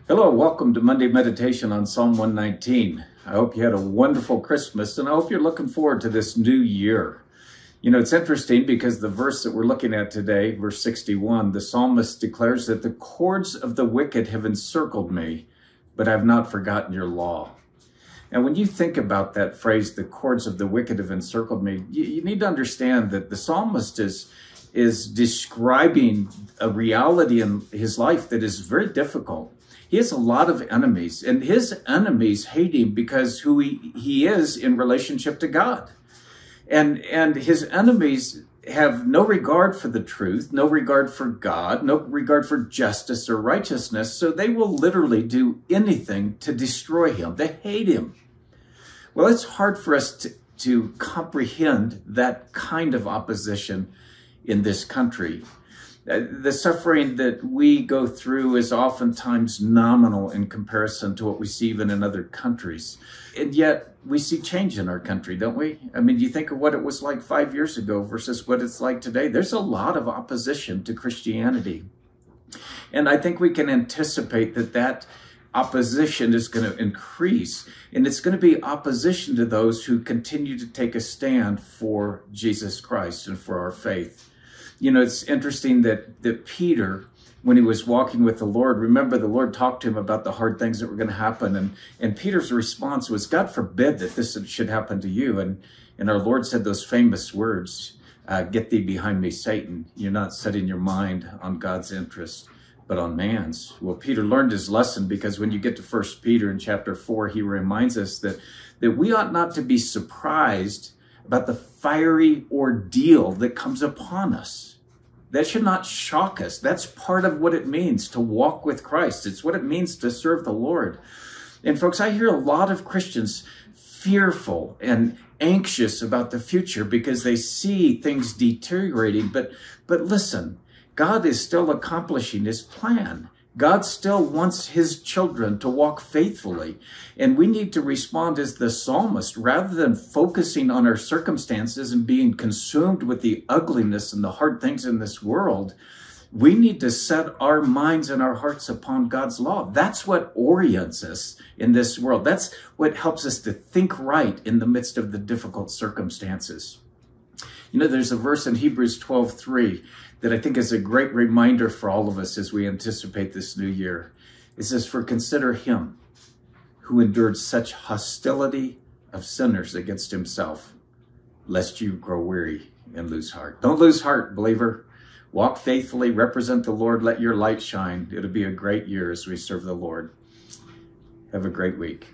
Hello, welcome to Monday Meditation on Psalm 119. I hope you had a wonderful Christmas, and I hope you're looking forward to this new year. You know, it's interesting because the verse that we're looking at today, verse 61, the psalmist declares that the cords of the wicked have encircled me, but I have not forgotten your law. And when you think about that phrase, the cords of the wicked have encircled me, you need to understand that the psalmist is describing a reality in his life that is very difficult. He has a lot of enemies, and his enemies hate him because who he is in relationship to God. And his enemies have no regard for the truth, no regard for God, no regard for justice or righteousness, so they will literally do anything to destroy him. They hate him. Well, it's hard for us to comprehend that kind of opposition in this country. The suffering that we go through is oftentimes nominal in comparison to what we see even in other countries. And yet we see change in our country, don't we? I mean, you think of what it was like 5 years ago versus what it's like today. There's a lot of opposition to Christianity. And I think we can anticipate that opposition is going to increase. And it's going to be opposition to those who continue to take a stand for Jesus Christ and for our faith. You know, it's interesting that Peter, when he was walking with the Lord, remember the Lord talked to him about the hard things that were going to happen. And Peter's response was, God forbid that this should happen to you. And our Lord said those famous words, get thee behind me, Satan. You're not setting your mind on God's interest, but on man's. Well, Peter learned his lesson, because when you get to 1 Peter in chapter 4, he reminds us that we ought not to be surprised about the fiery ordeal that comes upon us. That should not shock us. That's part of what it means to walk with Christ. It's what it means to serve the Lord. And folks, I hear a lot of Christians fearful and anxious about the future because they see things deteriorating. But listen, God is still accomplishing his plan. God still wants his children to walk faithfully. And we need to respond as the psalmist, rather than focusing on our circumstances and being consumed with the ugliness and the hard things in this world. We need to set our minds and our hearts upon God's law. That's what orients us in this world. That's what helps us to think right in the midst of the difficult circumstances. You know, there's a verse in Hebrews 12:3 that I think is a great reminder for all of us as we anticipate this new year. It says, for consider him who endured such hostility of sinners against himself, lest you grow weary and lose heart. Don't lose heart, believer. Walk faithfully, represent the Lord, let your light shine. It'll be a great year as we serve the Lord. Have a great week.